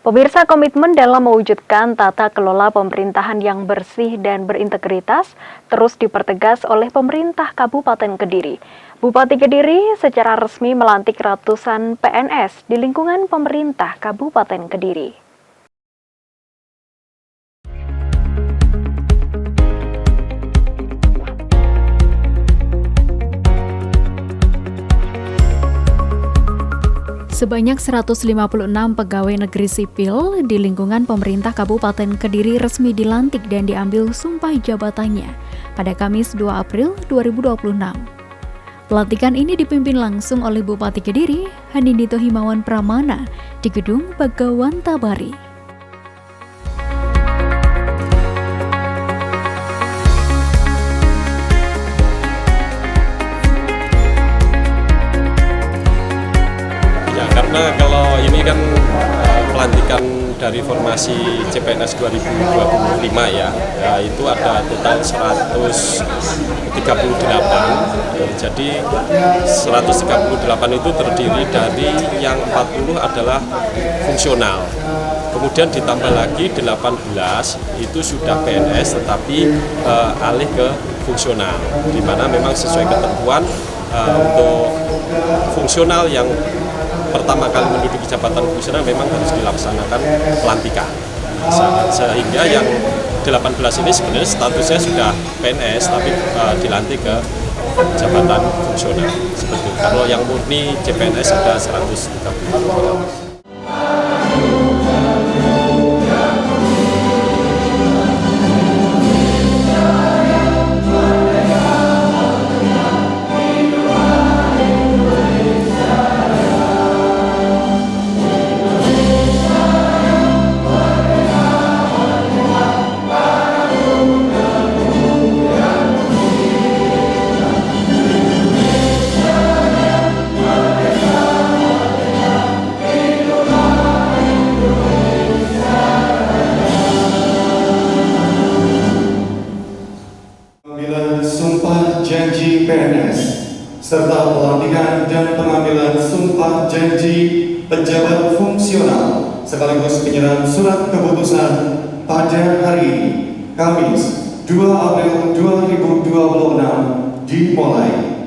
Pemirsa, komitmen dalam mewujudkan tata kelola pemerintahan yang bersih dan berintegritas terus dipertegas oleh pemerintah Kabupaten Kediri. Bupati Kediri secara resmi melantik ratusan PNS di lingkungan pemerintah Kabupaten Kediri. Sebanyak 156 pegawai negeri sipil di lingkungan pemerintah Kabupaten Kediri resmi dilantik dan diambil sumpah jabatannya pada Kamis 2 April 2026. Pelantikan ini dipimpin langsung oleh Bupati Kediri, Hanindito Himawan Pramana, di Gedung Bagawan Tabari. Karena kalau ini kan pelantikan dari formasi CPNS 2025 ya itu ada total 138, jadi 138 itu terdiri dari yang 40 adalah fungsional, kemudian ditambah lagi 18 itu sudah PNS tetapi alih ke fungsional, di mana memang sesuai ketentuan untuk fungsional yang pertama kali menduduki jabatan fungsional memang harus dilaksanakan pelantikan. Sehingga yang 18 ini sebenarnya statusnya sudah PNS tapi dilantik ke jabatan fungsional. Seperti itu. Kalau yang murni CPNS ada 130. Sumpah janji PNS serta pelantikan dan pengambilan sumpah janji pejabat fungsional sekaligus penyerahan surat keputusan pada hari ini, Kamis 2 April 2026 dimulai.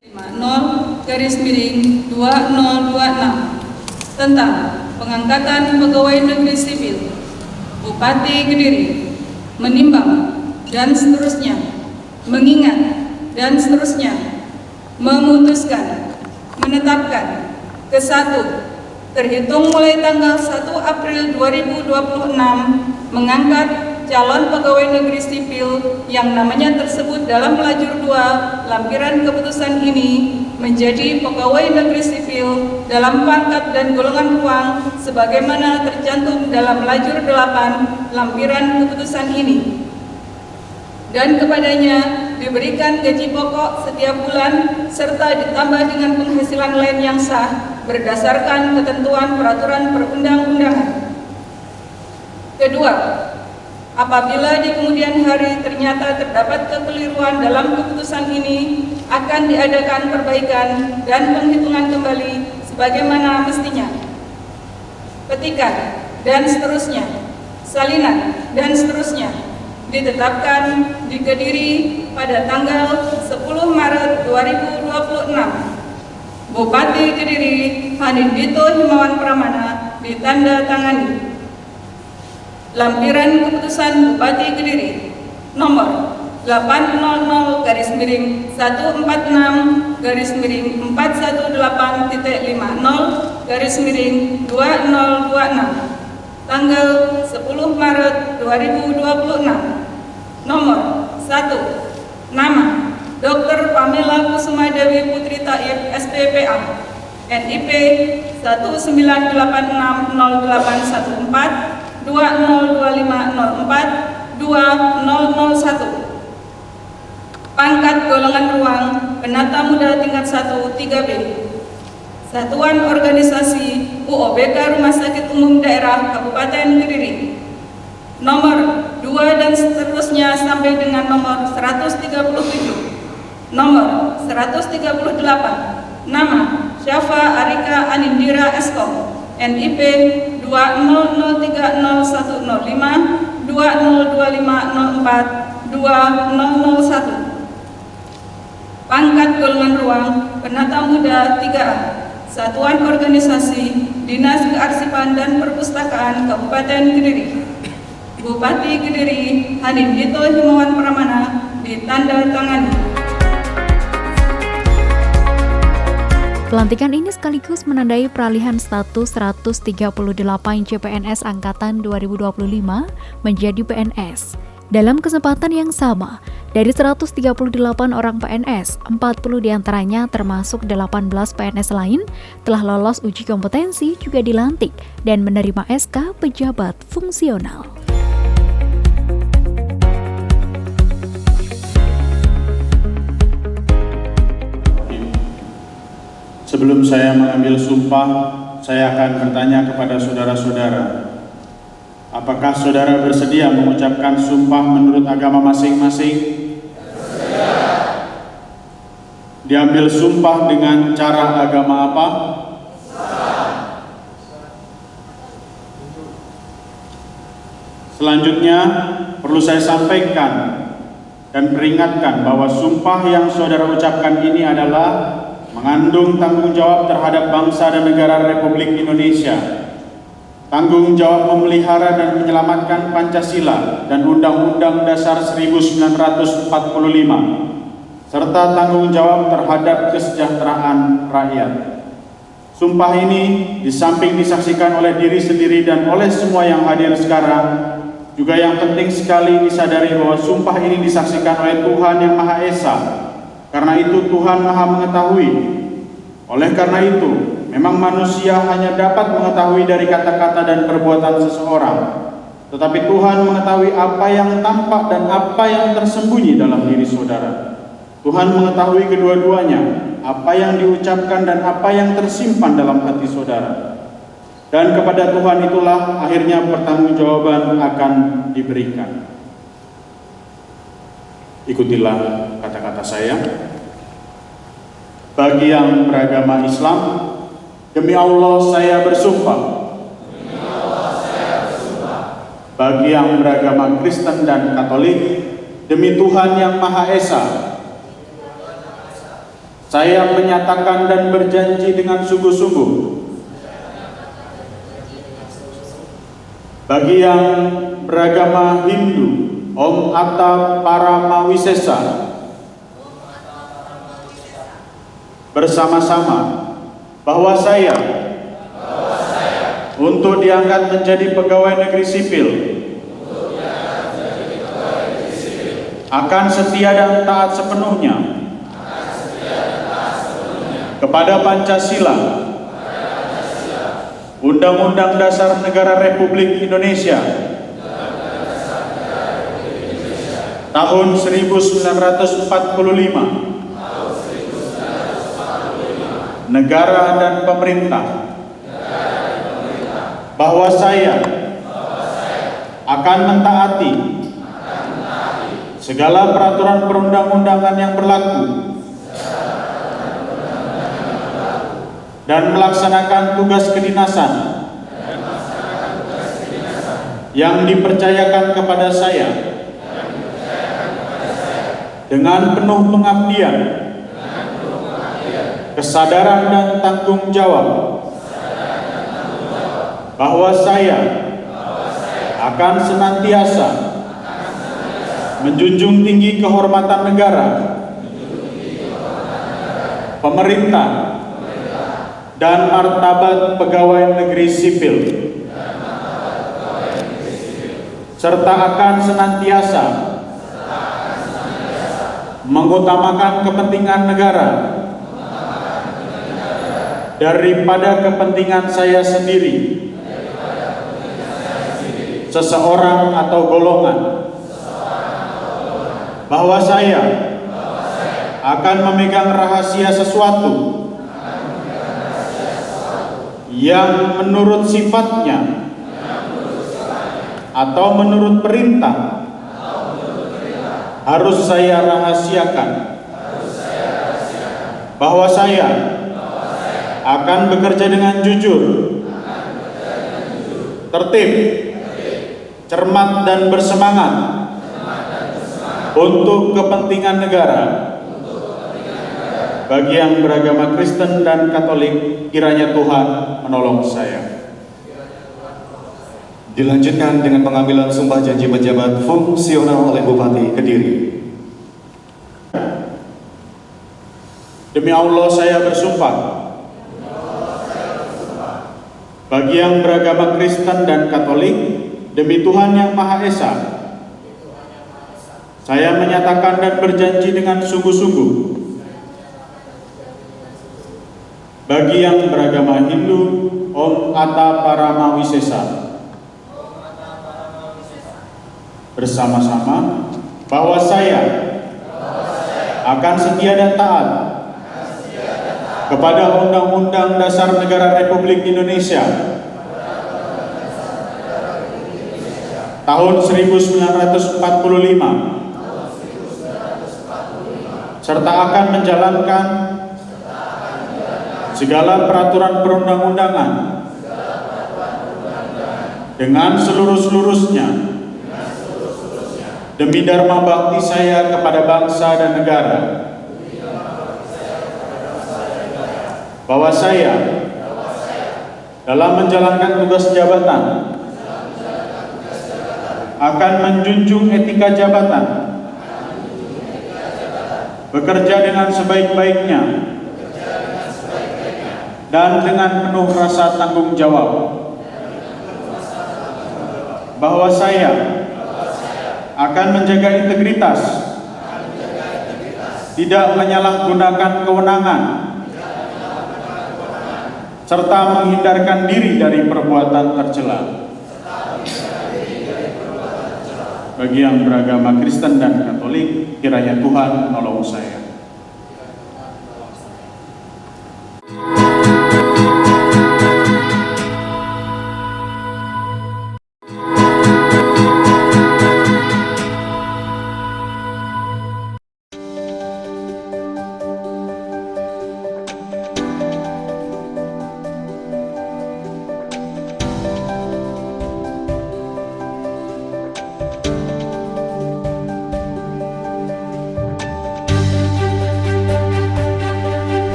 50/2026 tentang pengangkatan pegawai negeri sipil Bupati Kediri menimbang dan seterusnya, mengingat dan seterusnya, memutuskan, menetapkan ke-1 terhitung mulai tanggal 1 April 2026 mengangkat calon pegawai negeri sipil yang namanya tersebut dalam lajur 2 lampiran keputusan ini menjadi pegawai negeri sipil dalam pangkat dan golongan ruang sebagaimana tercantum dalam lajur 8 lampiran keputusan ini, dan kepadanya diberikan gaji pokok setiap bulan serta ditambah dengan penghasilan lain yang sah berdasarkan ketentuan peraturan perundang-undangan. Kedua, apabila di kemudian hari ternyata terdapat kekeliruan dalam keputusan ini, akan diadakan perbaikan dan penghitungan kembali sebagaimana mestinya. Petikan dan seterusnya, salinan dan seterusnya ditetapkan di Kediri pada tanggal 10 Maret 2026. Bupati Kediri Hanindito Himawan Pramana ditandatangani. Lampiran keputusan Bupati Kediri nomor 800/40/418.50/2026 tanggal 10 Maret 2026. Nomor 1. Nama Dr. Pamela Kusuma Dewi Putri Taib, SPPA, NIP 19860814202504001. Pangkat golongan ruang penata muda tingkat 1 3B. Satuan Organisasi UOBK Rumah Sakit Umum Daerah Kabupaten Kediri. Nomor 2 dan seterusnya sampai dengan nomor 137. Nomor 138. Nama Syafa Arika Anindira Eskom, NIP 20030105, 202504, 2001. Pangkat golongan ruang penata muda 3A, Satuan Organisasi Dinas Kearsipan dan Perpustakaan Kabupaten Kediri. Bupati Kediri Hanim Dito Himawan Pramana ditandatangani. Pelantikan ini sekaligus menandai peralihan status 138 CPNS Angkatan 2025 menjadi PNS. Dalam kesempatan yang sama, dari 138 orang PNS, 40 diantaranya termasuk 18 PNS lain telah lolos uji kompetensi juga dilantik dan menerima SK pejabat fungsional. Sebelum saya mengambil sumpah, saya akan bertanya kepada saudara-saudara. Apakah saudara bersedia mengucapkan sumpah menurut agama masing-masing? Bersedia. Diambil sumpah dengan cara agama apa? Islam. Selanjutnya, perlu saya sampaikan dan peringatkan bahwa sumpah yang saudara ucapkan ini adalah mengandung tanggung jawab terhadap bangsa dan negara Republik Indonesia, tanggung jawab memelihara dan menyelamatkan Pancasila dan Undang-Undang Dasar 1945, serta tanggung jawab terhadap kesejahteraan rakyat. Sumpah ini di samping disaksikan oleh diri sendiri dan oleh semua yang hadir sekarang, juga yang penting sekali disadari bahwa sumpah ini disaksikan oleh Tuhan Yang Maha Esa. Karena itu Tuhan Maha mengetahui. Oleh karena itu, memang manusia hanya dapat mengetahui dari kata-kata dan perbuatan seseorang. Tetapi Tuhan mengetahui apa yang tampak dan apa yang tersembunyi dalam diri saudara. Tuhan mengetahui kedua-duanya, apa yang diucapkan dan apa yang tersimpan dalam hati saudara. Dan kepada Tuhan itulah akhirnya pertanggungjawaban akan diberikan. Ikutilah kata-kata saya. Bagi yang beragama Islam, demi Allah saya bersumpah. Bagi yang beragama Kristen dan Katolik, demi Tuhan Yang Maha Esa, saya menyatakan dan berjanji dengan sungguh-sungguh. Bagi yang beragama Hindu, Om Atta Paramawisesa, bersama-sama bahwa saya untuk diangkat menjadi pegawai negeri sipil akan setia dan taat sepenuhnya kepada Pancasila, Undang-Undang Dasar Negara Republik Indonesia tahun 1945, negara dan pemerintah, bahwa saya akan mentaati segala peraturan perundang-undangan yang berlaku dan melaksanakan tugas kedinasan yang dipercayakan kepada saya dengan penuh pengabdian, kesadaran dan tanggung jawab, bahwa saya akan senantiasa menjunjung tinggi kehormatan negara, pemerintah, dan martabat pegawai negeri sipil, serta akan senantiasa mengutamakan kepentingan negara daripada kepentingan saya sendiri, seseorang atau golongan, bahwa saya akan memegang rahasia sesuatu yang menurut sifatnya atau menurut perintah harus saya rahasiakan, bahwa saya akan bekerja dengan jujur tertib, cermat dan bersemangat untuk kepentingan negara bagi yang beragama Kristen dan Katolik. Kiranya Tuhan menolong saya. Dilanjutkan dengan pengambilan sumpah janji pejabat fungsional oleh Bupati Kediri. Demi Allah saya bersumpah, bagi yang beragama Kristen dan Katolik, demi Tuhan Yang Maha Esa, saya menyatakan dan berjanji dengan sungguh-sungguh, bagi yang beragama Hindu, Om Atta Paramawisesa, bersama-sama bahwa saya akan setia dan taat kepada Undang-Undang Dasar Negara Republik Indonesia tahun 1945 serta akan menjalankan segala peraturan perundang-undangan dengan seluruh-seluruhnya demi dharma bakti saya kepada bangsa dan negara, bahwa saya dalam menjalankan tugas jabatan akan menjunjung etika jabatan, bekerja dengan sebaik-baiknya dan dengan penuh rasa tanggung jawab, bahwa saya akan menjaga integritas, tidak menyalahgunakan kewenangan, serta menghindarkan diri dari perbuatan tercela. Bagi yang beragama Kristen dan Katolik, kiranya Tuhan menolong saya.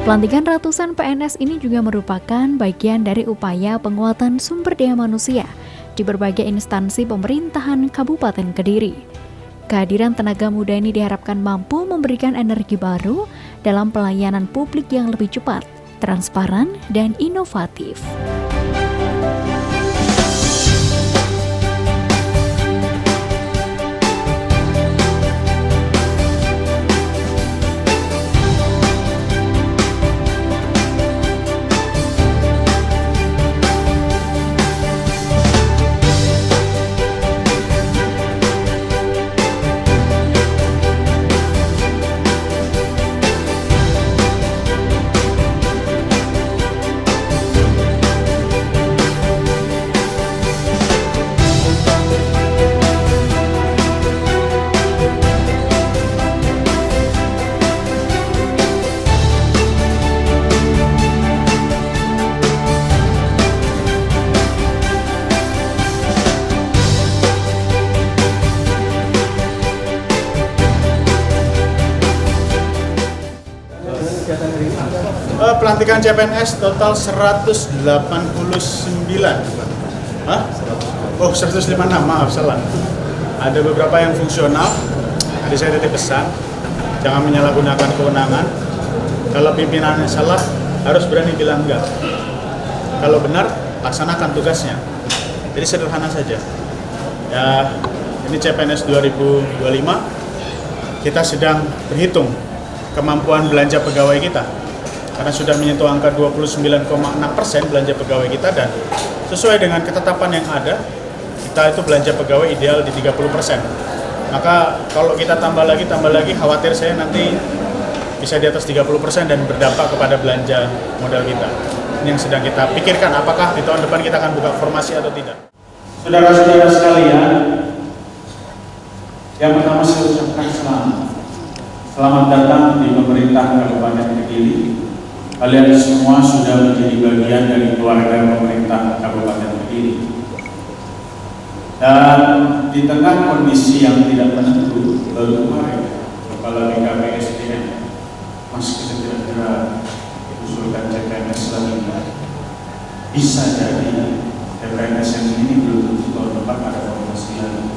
Pelantikan ratusan PNS ini juga merupakan bagian dari upaya penguatan sumber daya manusia di berbagai instansi pemerintahan Kabupaten Kediri. Kehadiran tenaga muda ini diharapkan mampu memberikan energi baru dalam pelayanan publik yang lebih cepat, transparan, dan inovatif. Pelantikan CPNS total 189. Hah? Oh, 156, maaf, salah. Ada beberapa yang fungsional. Tadi saya titip pesan, jangan menyalahgunakan kewenangan. Kalau pimpinannya salah, harus berani bilang enggak. Kalau benar, laksanakan tugasnya. Jadi sederhana saja. Ya, ini CPNS 2025, kita sedang berhitung kemampuan belanja pegawai kita. Karena sudah menyentuh angka 29,6% belanja pegawai kita, dan sesuai dengan ketetapan yang ada, kita itu belanja pegawai ideal di 30%. Maka kalau kita tambah lagi, khawatir saya nanti bisa di atas 30% dan berdampak kepada belanja modal kita. Ini yang sedang kita pikirkan, apakah di tahun depan kita akan buka formasi atau tidak. Saudara-saudara sekalian, yang pertama saya ucapkan selamat. Selamat datang di pemerintah Kabupaten Kediri. Kalian semua sudah menjadi bagian dari keluarga pemerintah Kabupaten Kediri. Dan di tengah kondisi yang tidak menentu, baru kemarin Kepala BKPSDM masih kira-kira usulkan CPNS lagi. Bisa jadi CPNS yang ini belum tentu tahun depan ada promosi lagi.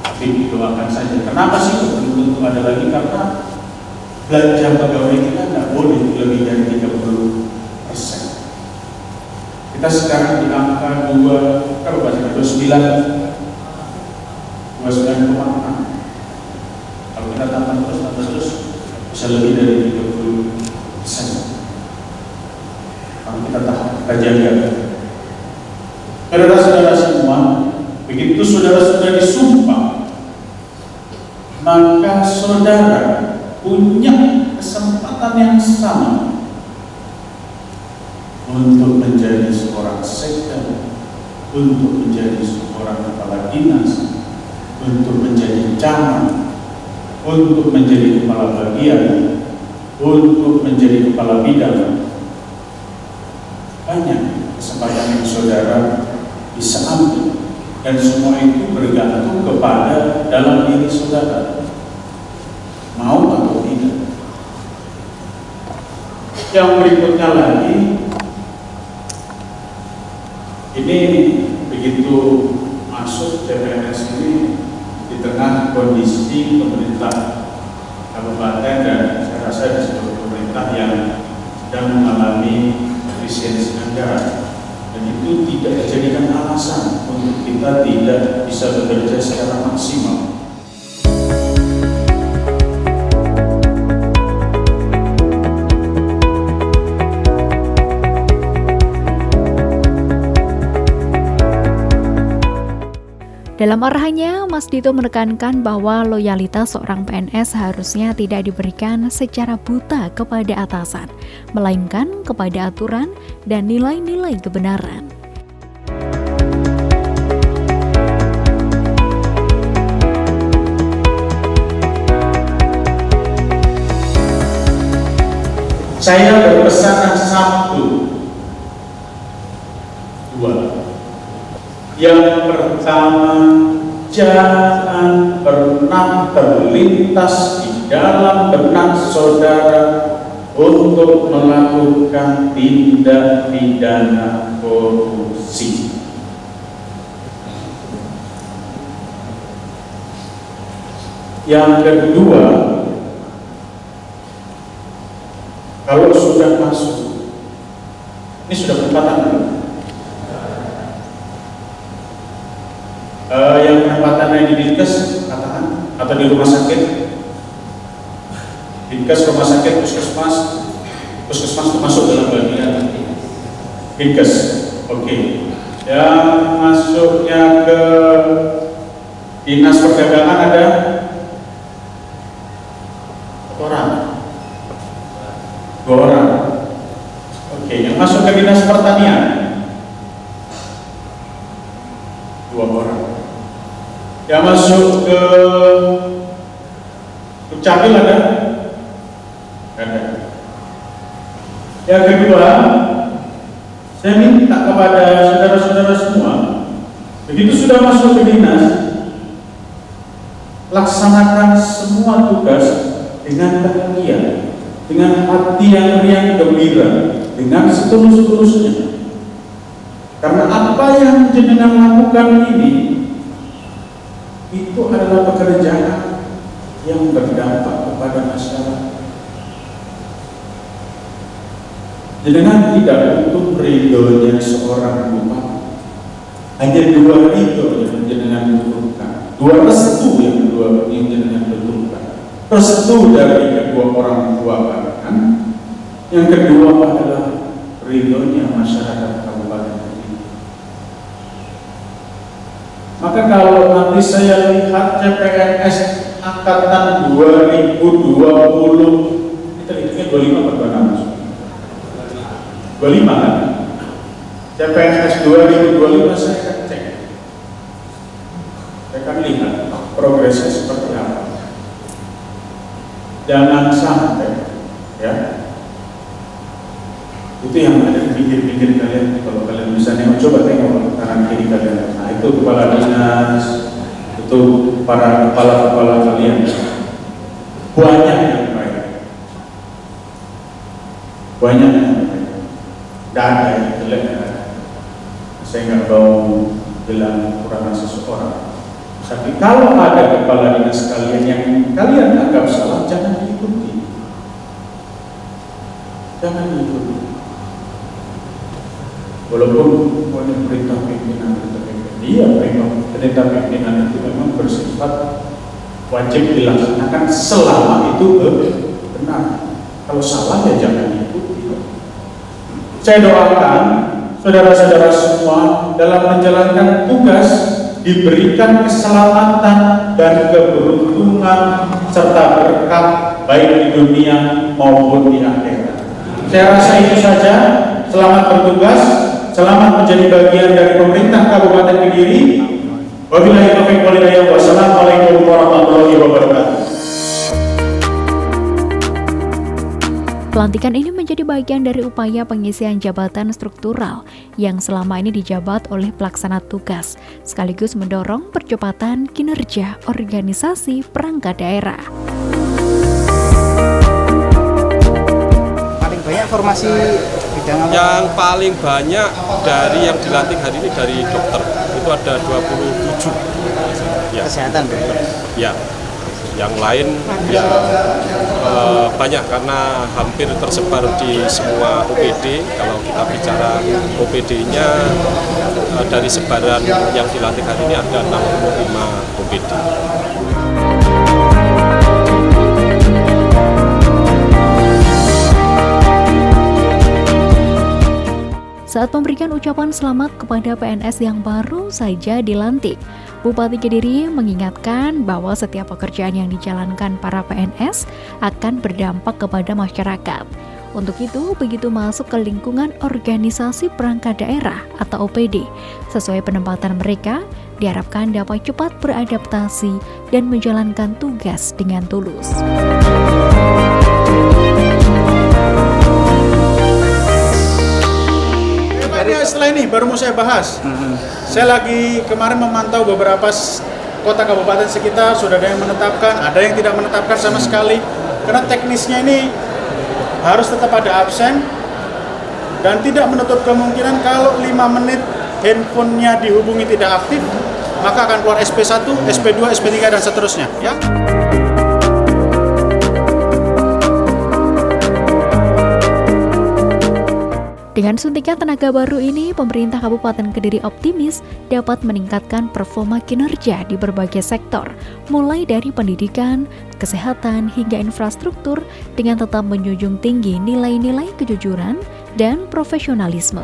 Tapi doakan saja. Kenapa sih belum tentu ada lagi? Karena belanja pegawai kita tidak boleh lebih dari 30%. Kita sekarang di angka 29,6. Kalau kita tambah terus bisa lebih dari 30%. Kalau kita tahan, kita jaga. Saudara-saudara semua, begitu saudara sudah disumpah, maka saudara punya kesempatan yang sama untuk menjadi seorang sekda, untuk menjadi seorang kepala dinas, untuk menjadi camat, untuk menjadi kepala bagian, untuk menjadi kepala bidang. Banyak kesempatan yang saudara bisa ambil, dan semua itu bergantung kepada dalam diri saudara, mau atau tidak. Yang berikutnya lagi, ini begitu masuk CPNS ini di tengah kondisi pemerintah kabupaten dan saya rasa di seluruh pemerintah yang sedang mengalami efisiensi anggaran, dan itu tidak dijadikan alasan untuk kita tidak bisa bekerja secara maksimal. Dalam arahannya, Mas Dito menekankan bahwa loyalitas seorang PNS harusnya tidak diberikan secara buta kepada atasan, melainkan kepada aturan dan nilai-nilai kebenaran. Saya berpesan satu, dua. Yang pertama, jangan pernah terlintas di dalam benak saudara untuk melakukan tindak pidana korupsi. Yang kedua, kalau sudah masuk, ini sudah penempatan belum? Yang penempatannya di Dinkes, katakan, atau di rumah sakit, Dinkes, rumah sakit, puskesmas itu masuk dalam bagian Dinkes. Oke. Yang masuknya ke Dinas Perdagangan ada orang, 2 orang. Oke. Yang masuk ke Dinas Pertanian 2 orang. Yang masuk ke Dukcapil ada? Ada. Yang kedua, saya minta kepada saudara-saudara semua, begitu sudah masuk ke dinas, laksanakan semua tugas dengan bahagia, dengan hati yang riang gembira, dengan setulus-tulusnya. Karena apa yang jenengan lakukan ini itu adalah pekerjaan yang berdampak kepada masyarakat. Jenengan tidak butuh ridhonya seorang bupati, hanya 2 ridho yang jenengan butuhkan, 2 restu yang jenengan butuhkan. Restu dari kedua orang tua kalian, yang kedua adalah ridhonya masyarakat Kabupaten. Maka kalau nanti saya lihat CPNS angkatan 2020, kita hitungnya 25 atau 26? 25 kan? CPNS 2025 saya akan cek. Saya akan lihat progresnya seperti apa. jangan sampai ya itu yang ada di pinggir-pinggir kalian. Kalau kalian bisa nengok, coba tengok kanan kiri kalian. Nah itu kepala dinas, itu para kepala kalian, banyak yang baik, banyak yang baik, tidak ada yang jelek. Saya nggak mau bilang kurang seseorang, tapi kalau ada kepala dinas kalian yang kalian anggap salah, jangan diikuti, jangan diikuti. Walaupun perintah pimpinan, iya perintah pimpinan itu memang bersifat wajib dilaksanakan selama itu benar. Kalau salah ya jangan diikuti. Saya doakan saudara-saudara semua dalam menjalankan tugas diberikan keselamatan dan keberuntungan serta berkat baik di dunia maupun di akhirat. Saya rasa itu saja. Selamat bertugas, selamat menjadi bagian dari pemerintah Kabupaten Kediri. Wabillahi taufiq wal hidayah. Wassalamualaikum warahmatullahi wabarakatuh. Pelantikan ini menjadi bagian dari upaya pengisian jabatan struktural yang selama ini dijabat oleh pelaksana tugas, sekaligus mendorong percepatan kinerja organisasi perangkat daerah. Paling banyak formasi bidang apa? Yang paling banyak dari yang dilantik hari ini dari dokter, itu ada 27. Ya. Kesehatan, Bro. Ya, yang lain ya banyak karena hampir tersebar di semua OPD. Kalau kita bicara OPD-nya dari sebaran yang dilantik hari ini ada 65 OPD. Saat memberikan ucapan selamat kepada PNS yang baru saja dilantik, Bupati Kediri mengingatkan bahwa setiap pekerjaan yang dijalankan para PNS akan berdampak kepada masyarakat. Untuk itu, begitu masuk ke lingkungan organisasi perangkat daerah atau OPD, sesuai penempatan mereka, diharapkan dapat cepat beradaptasi dan menjalankan tugas dengan tulus. Setelah ini baru mau saya bahas. Saya lagi kemarin memantau beberapa kota kabupaten sekitar, sudah ada yang menetapkan, ada yang tidak menetapkan sama sekali. Karena teknisnya ini harus tetap ada absen dan tidak menutup kemungkinan kalau 5 menit handphonenya dihubungi tidak aktif, maka akan keluar SP1, SP2, SP3 dan seterusnya. Ya. Dengan suntikan tenaga baru ini, pemerintah Kabupaten Kediri optimis dapat meningkatkan performa kinerja di berbagai sektor, mulai dari pendidikan, kesehatan, hingga infrastruktur, dengan tetap menjunjung tinggi nilai-nilai kejujuran dan profesionalisme.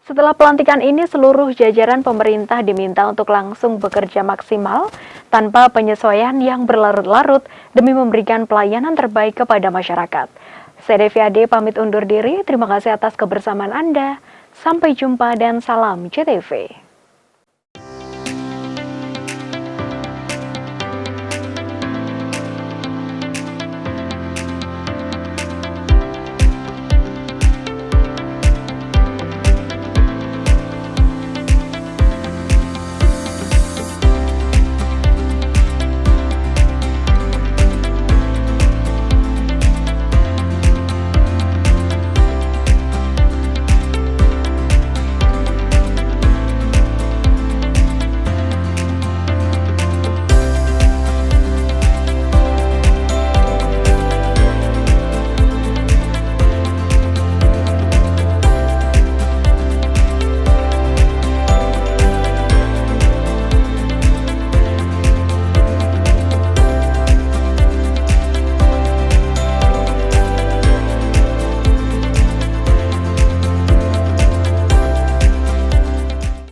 Setelah pelantikan ini, seluruh jajaran pemerintah diminta untuk langsung bekerja maksimal tanpa penyesuaian yang berlarut-larut demi memberikan pelayanan terbaik kepada masyarakat. Saya Devi Ade pamit undur diri, terima kasih atas kebersamaan Anda. Sampai jumpa dan salam CTV.